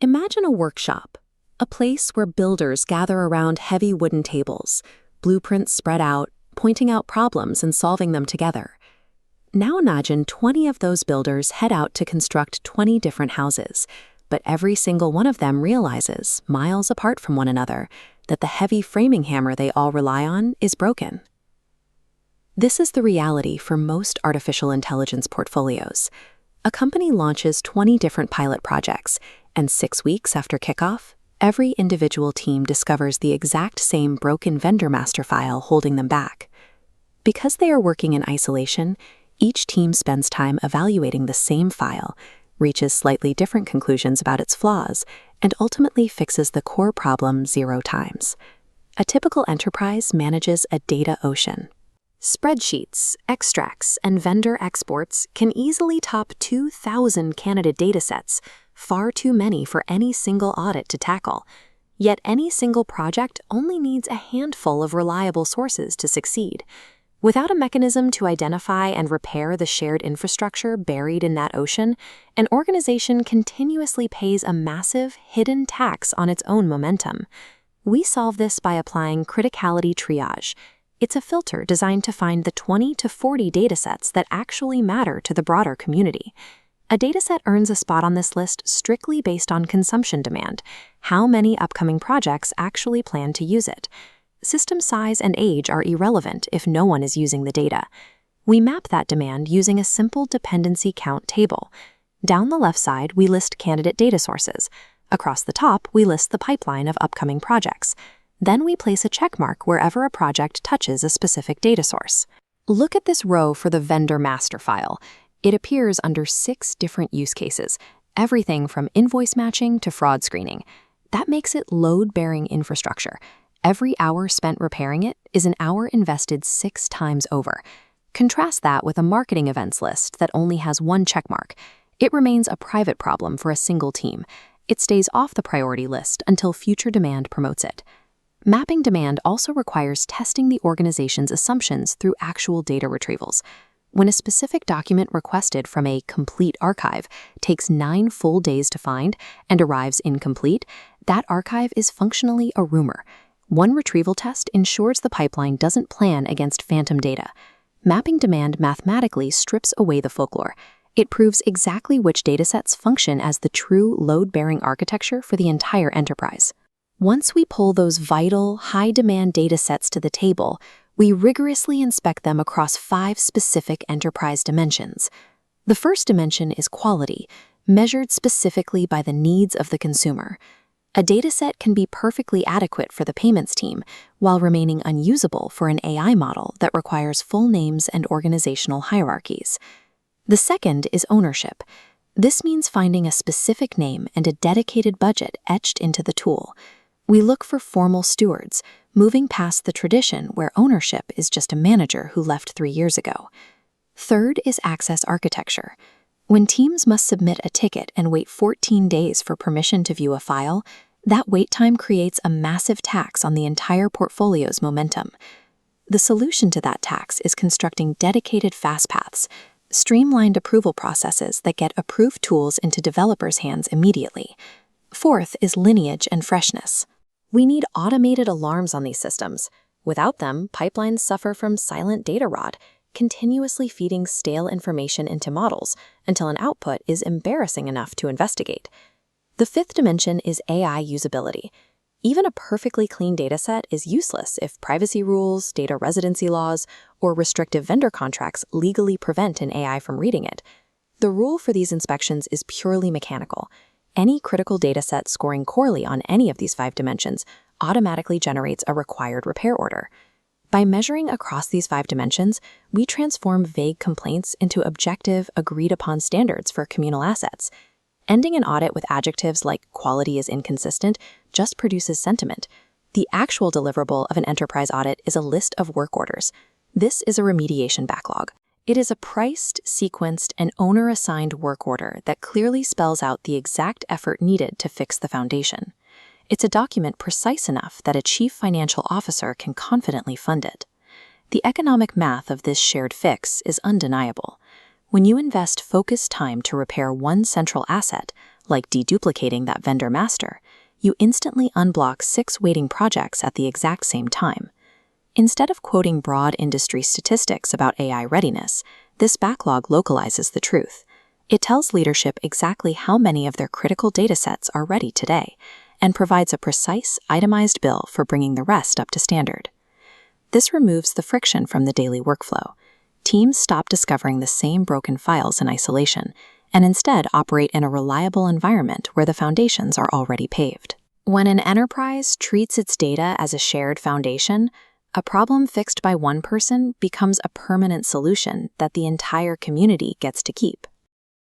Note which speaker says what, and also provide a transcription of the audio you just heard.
Speaker 1: Imagine a workshop, a place where builders gather around heavy wooden tables, blueprints spread out, pointing out problems and solving them together. Now imagine 20 of those builders head out to construct 20 different houses, but every single one of them realizes, miles apart from one another, that the heavy framing hammer they all rely on is broken. This is the reality for most artificial intelligence portfolios. A company launches 20 different pilot projects, and 6 weeks after kickoff, every individual team discovers the exact same broken vendor master file holding them back. Because they are working in isolation, each team spends time evaluating the same file, reaches slightly different conclusions about its flaws, and ultimately fixes the core problem 0 times. A typical enterprise manages a data ocean. Spreadsheets, extracts, and vendor exports can easily top 2,000 candidate datasets, far too many for any single audit to tackle. Yet any single project only needs a handful of reliable sources to succeed. Without a mechanism to identify and repair the shared infrastructure buried in that ocean, an organization continuously pays a massive, hidden tax on its own momentum. We solve this by applying criticality triage. It's a filter designed to find the 20 to 40 datasets that actually matter to the broader community. A dataset earns a spot on this list strictly based on consumption demand, how many upcoming projects actually plan to use it. System size and age are irrelevant if no one is using the data. We map that demand using a simple dependency count table. Down the left side, we list candidate data sources. Across the top, we list the pipeline of upcoming projects. Then we place a checkmark wherever a project touches a specific data source. Look at this row for the vendor master file. It appears under 6 different use cases, everything from invoice matching to fraud screening. That makes it load-bearing infrastructure. Every hour spent repairing it is an hour invested 6 times over. Contrast that with a marketing events list that only has 1 checkmark. It remains a private problem for a single team. It stays off the priority list until future demand promotes it. Mapping demand also requires testing the organization's assumptions through actual data retrievals. When a specific document requested from a complete archive takes 9 full days to find and arrives incomplete, that archive is functionally a rumor. One retrieval test ensures the pipeline doesn't plan against phantom data. Mapping demand mathematically strips away the folklore. It proves exactly which datasets function as the true load-bearing architecture for the entire enterprise. Once we pull those vital, high-demand datasets to the table, we rigorously inspect them across 5 specific enterprise dimensions. The first dimension is quality, measured specifically by the needs of the consumer. A dataset can be perfectly adequate for the payments team while remaining unusable for an AI model that requires full names and organizational hierarchies. The second is ownership. This means finding a specific name and a dedicated budget etched into the tool. We look for formal stewards, moving past the tradition where ownership is just a manager who left 3 years ago. Third is access architecture. When teams must submit a ticket and wait 14 days for permission to view a file, that wait time creates a massive tax on the entire portfolio's momentum. The solution to that tax is constructing dedicated fast paths, streamlined approval processes that get approved tools into developers' hands immediately. Fourth is lineage and freshness. We need automated alarms on these systems. Without them, pipelines suffer from silent data rot, continuously feeding stale information into models until an output is embarrassing enough to investigate. The fifth dimension is AI-usability. Even a perfectly clean dataset is useless if privacy rules, data residency laws, or restrictive vendor contracts legally prevent an AI from reading it. The rule for these inspections is purely mechanical. Any critical dataset scoring poorly on any of these 5 dimensions automatically generates a required repair order. By measuring across these 5 dimensions, we transform vague complaints into objective, agreed-upon standards for communal assets. Ending an audit with adjectives like quality is inconsistent just produces sentiment. The actual deliverable of an enterprise audit is a list of work orders. This is a remediation backlog. It is a priced, sequenced, and owner-assigned work order that clearly spells out the exact effort needed to fix the foundation. It's a document precise enough that a chief financial officer can confidently fund it. The economic math of this shared fix is undeniable. When you invest focused time to repair one central asset, like deduplicating that vendor master, you instantly unblock 6 waiting projects at the exact same time. Instead of quoting broad industry statistics about AI readiness, this backlog localizes the truth. It tells leadership exactly how many of their critical datasets are ready today, and provides a precise, itemized bill for bringing the rest up to standard. This removes the friction from the daily workflow. Teams stop discovering the same broken files in isolation, and instead operate in a reliable environment where the foundations are already paved. When an enterprise treats its data as a shared foundation, a problem fixed by one person becomes a permanent solution that the entire community gets to keep.